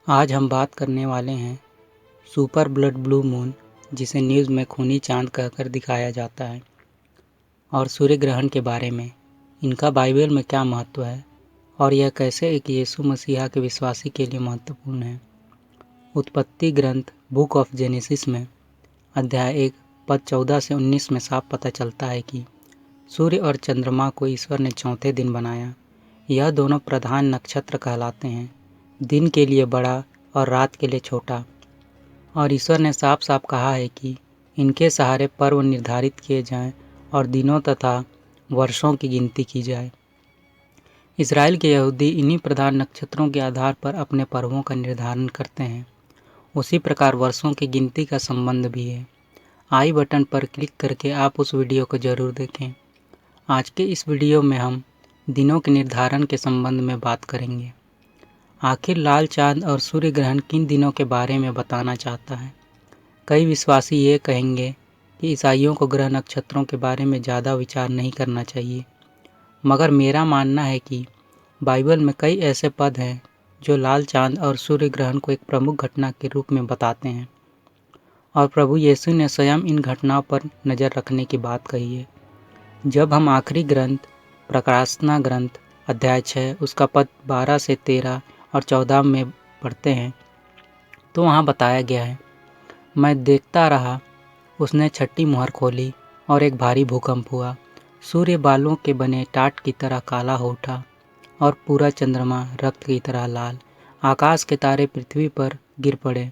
आज हम बात करने वाले हैं सुपर ब्लड ब्लू मून, जिसे न्यूज़ में खूनी चांद कहकर दिखाया जाता है, और सूर्य ग्रहण के बारे में। इनका बाइबल में क्या महत्व है और यह कैसे एक यीशु मसीहा के विश्वासी के लिए महत्वपूर्ण है। उत्पत्ति ग्रंथ बुक ऑफ जेनेसिस में अध्याय 1 पद 14 से 19 में साफ पता चलता है कि सूर्य और चंद्रमा को ईश्वर ने चौथे दिन बनाया। यह दोनों प्रधान नक्षत्र कहलाते हैं, दिन के लिए बड़ा और रात के लिए छोटा। और ईश्वर ने साफ साफ कहा है कि इनके सहारे पर्व निर्धारित किए जाएं और दिनों तथा वर्षों की गिनती की जाए। इजराइल के यहूदी इन्हीं प्रधान नक्षत्रों के आधार पर अपने पर्वों का निर्धारण करते हैं। उसी प्रकार वर्षों की गिनती का संबंध भी है। आई बटन पर क्लिक करके आप उस वीडियो को जरूर देखें। आज के इस वीडियो में हम दिनों के निर्धारण के संबंध में बात करेंगे। आखिर लाल चांद और सूर्य ग्रहण किन दिनों के बारे में बताना चाहता है। कई विश्वासी ये कहेंगे कि ईसाइयों को ग्रह नक्षत्रों के बारे में ज़्यादा विचार नहीं करना चाहिए, मगर मेरा मानना है कि बाइबल में कई ऐसे पद हैं जो लाल चांद और सूर्य ग्रहण को एक प्रमुख घटना के रूप में बताते हैं, और प्रभु यीशु ने स्वयं इन घटनाओं पर नज़र रखने की बात कही है। जब हम आखिरी ग्रंथ प्रकाशना ग्रंथ अध्याय 6 उसका पद 12 से 13 और 14 में पढ़ते हैं तो वहाँ बताया गया है, मैं देखता रहा, उसने छठी मुहर खोली और एक भारी भूकंप हुआ। सूर्य बालों के बने टाट की तरह काला हो उठा और पूरा चंद्रमा रक्त की तरह लाल। आकाश के तारे पृथ्वी पर गिर पड़े,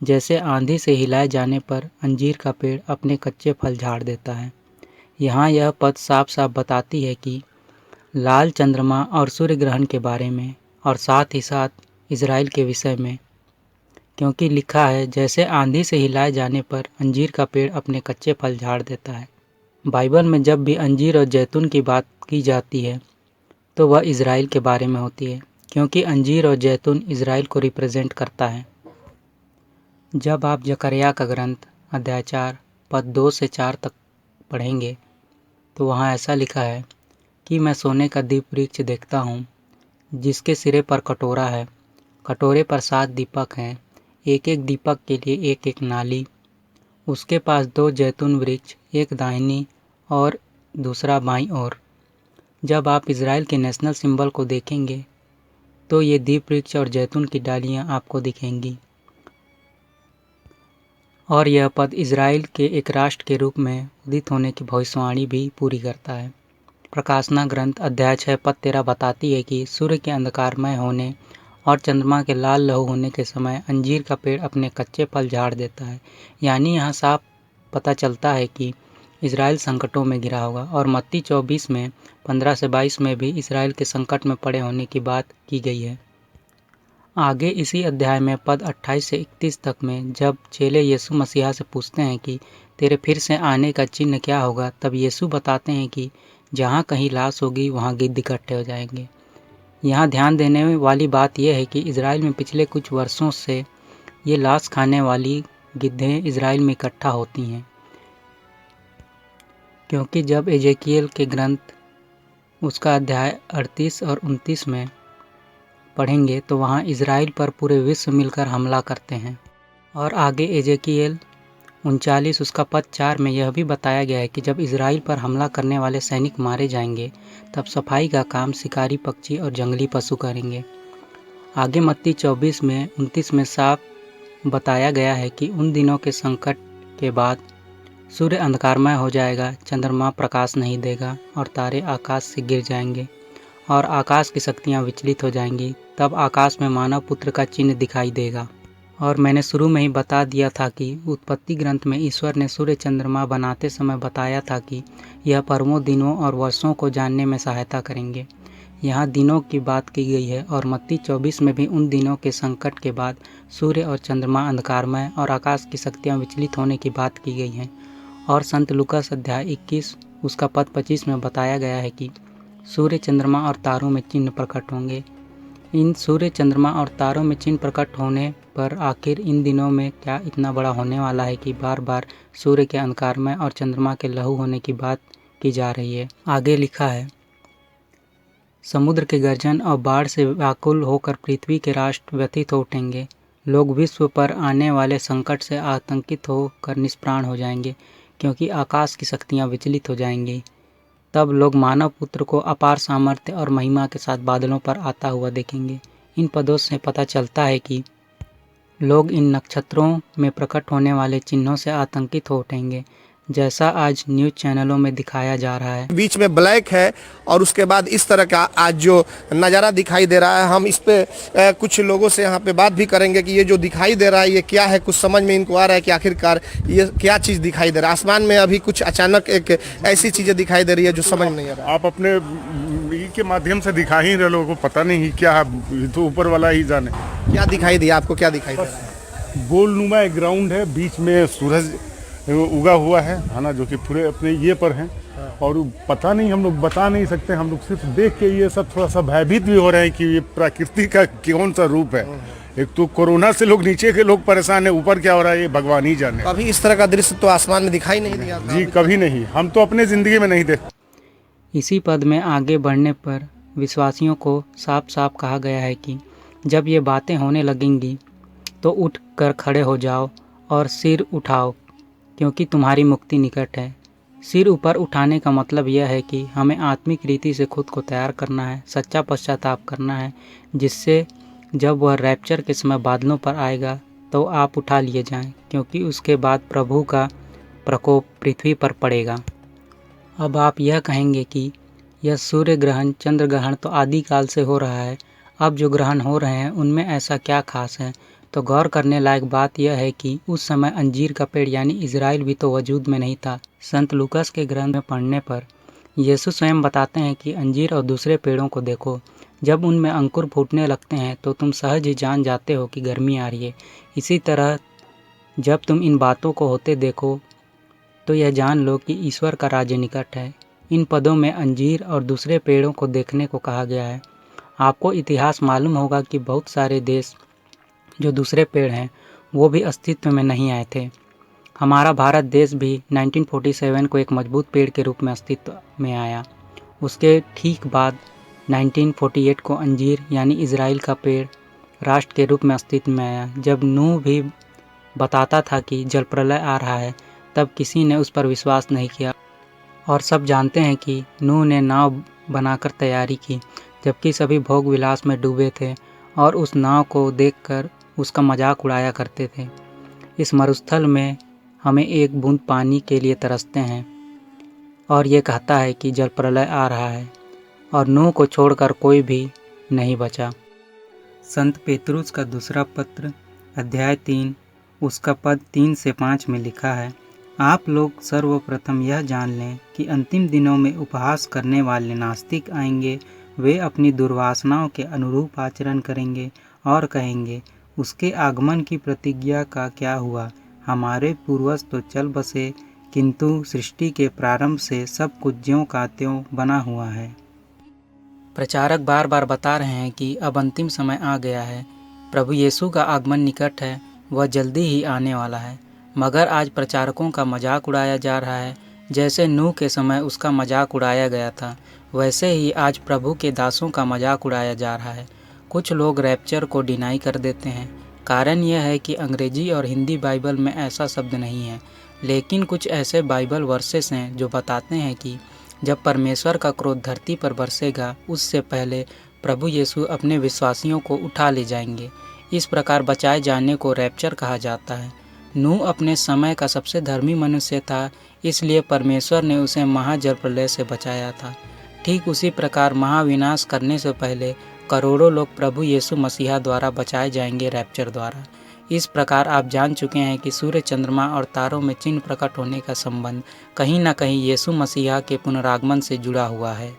जैसे आंधी से हिलाए जाने पर अंजीर का पेड़ अपने कच्चे फल झाड़ देता है। यहाँ यह पद साफ साफ बताती है कि लाल चंद्रमा और सूर्य ग्रहण के बारे में, और साथ ही साथ इजराइल के विषय में, क्योंकि लिखा है जैसे आंधी से हिलाए जाने पर अंजीर का पेड़ अपने कच्चे फल झाड़ देता है। बाइबल में जब भी अंजीर और जैतून की बात की जाती है तो वह इजराइल के बारे में होती है, क्योंकि अंजीर और जैतून इजराइल को रिप्रेजेंट करता है। जब आप जकरिया का ग्रंथ अध्याय 4 पद 2 से 4 तक पढ़ेंगे तो वहाँ ऐसा लिखा है कि मैं सोने का दीप वृक्ष देखता हूँ, जिसके सिरे पर कटोरा है। कटोरे पर 7 दीपक हैं, एक एक दीपक के लिए एक एक नाली। उसके पास 2 जैतून वृक्ष, एक दाहिनी और दूसरा बाईं ओर। जब आप इजराइल के नेशनल सिंबल को देखेंगे तो ये दीप वृक्ष और जैतून की डालियाँ आपको दिखेंगी, और यह पद इजराइल के एक राष्ट्र के रूप में उदित होने की भविष्यवाणी भी पूरी करता है। प्रकाशना ग्रंथ अध्याय 6 पद 13 बताती है कि सूर्य के अंधकारमय होने और चंद्रमा के लाल लहू होने के समय अंजीर का पेड़ अपने कच्चे फल झाड़ देता है। यानी यहाँ साफ पता चलता है कि इजराइल संकटों में घिरा होगा, और मत्ती 24 में 15 से 22 में भी इजराइल के संकट में पड़े होने की बात की गई है। आगे इसी अध्याय में पद 28 से 31 तक में जब चेले यीशु मसीहा से पूछते हैं कि तेरे फिर से आने का चिन्ह क्या होगा, तब यीशु बताते हैं कि जहाँ कहीं लाश होगी वहाँ गिद्ध इकट्ठे हो जाएंगे। यहाँ ध्यान देने वाली बात यह है कि इजराइल में पिछले कुछ वर्षों से ये लाश खाने वाली गिद्धें इजराइल में इकट्ठा होती हैं, क्योंकि जब एजेकियल के ग्रंथ उसका अध्याय 38 और 29 में पढ़ेंगे तो वहाँ इजराइल पर पूरे विश्व मिलकर हमला करते हैं। और आगे एजेकियल 39 उसका पद 4 में यह भी बताया गया है कि जब इजराइल पर हमला करने वाले सैनिक मारे जाएंगे तब सफाई का काम शिकारी पक्षी और जंगली पशु करेंगे। आगे मत्ती 24 में 29 में साफ बताया गया है कि उन दिनों के संकट के बाद सूर्य अंधकारमय हो जाएगा, चंद्रमा प्रकाश नहीं देगा और तारे आकाश से गिर जाएंगे और आकाश की शक्तियाँ विचलित हो जाएंगी। तब आकाश में मानव पुत्र का चिन्ह दिखाई देगा। और मैंने शुरू में ही बता दिया था कि उत्पत्ति ग्रंथ में ईश्वर ने सूर्य चंद्रमा बनाते समय बताया था कि यह पर्वों, दिनों और वर्षों को जानने में सहायता करेंगे। यहाँ दिनों की बात की गई है, और मत्ती 24 में भी उन दिनों के संकट के बाद सूर्य और चंद्रमा अंधकारमय और आकाश की शक्तियाँ विचलित होने की बात की गई है। और संत लूकास अध्याय 21 उसका पद 25 में बताया गया है कि सूर्य, चंद्रमा और तारों में चिन्ह प्रकट होंगे। इन सूर्य, चंद्रमा और तारों में चिन्ह प्रकट होने पर आखिर इन दिनों में क्या इतना बड़ा होने वाला है कि बार बार सूर्य के अंधकारमय और चंद्रमा के लहू होने की बात की जा रही है। आगे लिखा है, समुद्र के गर्जन और बाढ़ से व्याकुल होकर पृथ्वी के राष्ट्र व्यथित हो उठेंगे। लोग विश्व पर आने वाले संकट से आतंकित होकर निष्प्राण हो जाएंगे, क्योंकि आकाश की शक्तियाँ विचलित हो जाएंगी। तब लोग मानव पुत्र को अपार सामर्थ्य और महिमा के साथ बादलों पर आता हुआ देखेंगे। इन पदों से पता चलता है कि लोग इन नक्षत्रों में प्रकट होने वाले चिन्हों से आतंकित हो उठेंगे, जैसा आज न्यूज़ चैनलों में दिखाया जा रहा है। बीच में ब्लैक है और उसके बाद इस तरह का आज जो नज़ारा दिखाई दे रहा है, हम इस पे कुछ लोगों से यहाँ पे बात भी करेंगे कि ये जो दिखाई दे रहा है ये क्या है। कुछ समझ में इनको आ रहा है कि आखिरकार ये क्या चीज़ दिखाई दे रहा है। आसमान में अभी कुछ अचानक एक ऐसी चीज़ें दिखाई दे रही है जो समझ नहीं आ रहा। आप अपने के माध्यम से दिखा ही रहे, लोगों को पता नहीं क्या है, तो ऊपर वाला ही जाने। क्या दिखाई दिया आपको, क्या दिखाई दे रहा है? गोलनुमा एक ग्राउंड है, बीच में सूरज उगा हुआ है ना, जो कि पूरे अपने ये पर हैं। और पता नहीं, हम लोग बता नहीं सकते, हम लोग सिर्फ देख के ये सब थोड़ा सा भयभीत भी हो रहे हैं कि ये प्रकृति का कौन सा रूप है। एक तो कोरोना से लोग नीचे के लोग परेशान है, ऊपर क्या हो रहा है ये भगवान ही जाने। अभी इस तरह का दृश्य तो आसमान में दिखाई नहीं दिया था। जी कभी नहीं, हम तो अपने जिंदगी में नहीं देखे। इसी पद में आगे बढ़ने पर विश्वासियों को साफ साफ कहा गया है कि जब ये बातें होने लगेंगी तो उठ कर खड़े हो जाओ और सिर उठाओ, क्योंकि तुम्हारी मुक्ति निकट है। सिर ऊपर उठाने का मतलब यह है कि हमें आत्मिक रीति से खुद को तैयार करना है, सच्चा पश्चाताप करना है, जिससे जब वह रैप्चर के समय बादलों पर आएगा तो आप उठा लिए जाएं, क्योंकि उसके बाद प्रभु का प्रकोप पृथ्वी पर पड़ेगा। अब आप यह कहेंगे कि यह सूर्य ग्रहण, चंद्र ग्रहण तो आदिकाल से हो रहा है, अब जो ग्रहण हो रहे हैं उनमें ऐसा क्या खास है? तो गौर करने लायक बात यह है कि उस समय अंजीर का पेड़ यानी इजराइल भी तो वजूद में नहीं था। संत लूकास के ग्रंथ में पढ़ने पर यीशु स्वयं बताते हैं कि अंजीर और दूसरे पेड़ों को देखो, जब उनमें अंकुर फूटने लगते हैं तो तुम सहज ही जान जाते हो कि गर्मी आ रही है। इसी तरह जब तुम इन बातों को होते देखो तो यह जान लो कि ईश्वर का राज्य निकट है। इन पदों में अंजीर और दूसरे पेड़ों को देखने को कहा गया है। आपको इतिहास मालूम होगा कि बहुत सारे देश जो दूसरे पेड़ हैं वो भी अस्तित्व में नहीं आए थे। हमारा भारत देश भी 1947 को एक मजबूत पेड़ के रूप में अस्तित्व में आया। उसके ठीक बाद 1948 को अंजीर यानी इजराइल का पेड़ राष्ट्र के रूप में अस्तित्व में आया। जब नूह भी बताता था कि जल प्रलय आ रहा है, तब किसी ने उस पर विश्वास नहीं किया और सब जानते हैं कि नूह ने नाव बनाकर तैयारी की, जबकि सभी भोग विलास में डूबे थे और उस नाव को देखकर उसका मजाक उड़ाया करते थे। इस मरुस्थल में हमें एक बूंद पानी के लिए तरसते हैं और ये कहता है कि जल प्रलय आ रहा है और नूह को छोड़कर कोई भी नहीं बचा। संत पेतरुस का दूसरा पत्र अध्याय 3 उसका पद 3 से 5 में लिखा है, आप लोग सर्वप्रथम यह जान लें कि अंतिम दिनों में उपहास करने वाले नास्तिक आएंगे। वे अपनी दुर्वासनाओं के अनुरूप आचरण करेंगे और कहेंगे, उसके आगमन की प्रतिज्ञा का क्या हुआ? हमारे पूर्वज तो चल बसे, किंतु सृष्टि के प्रारंभ से सब कुछ ज्यों का त्यों बना हुआ है। प्रचारक बार बार बता रहे हैं कि अब अंतिम समय आ गया है, प्रभु यीशु का आगमन निकट है, वह जल्दी ही आने वाला है। मगर आज प्रचारकों का मजाक उड़ाया जा रहा है। जैसे नूह के समय उसका मजाक उड़ाया गया था, वैसे ही आज प्रभु के दासों का मजाक उड़ाया जा रहा है। कुछ लोग रैप्चर को डिनाई कर देते हैं। कारण यह है कि अंग्रेजी और हिंदी बाइबल में ऐसा शब्द नहीं है, लेकिन कुछ ऐसे बाइबल वर्सेस हैं जो बताते हैं कि जब परमेश्वर का क्रोध धरती पर बरसेगा, उससे पहले प्रभु यीशु अपने विश्वासियों को उठा ले जाएंगे। इस प्रकार बचाए जाने को रैप्चर कहा जाता है। नूह अपने समय का सबसे धर्मी मनुष्य था, इसलिए परमेश्वर ने उसे महाजल प्रलय से बचाया था। ठीक उसी प्रकार महाविनाश करने से पहले करोड़ों लोग प्रभु यीशु मसीहा द्वारा बचाए जाएंगे रैप्चर द्वारा। इस प्रकार आप जान चुके हैं कि सूर्य, चंद्रमा और तारों में चिन्ह प्रकट होने का संबंध कहीं न कहीं यीशु मसीहा के पुनरागमन से जुड़ा हुआ है।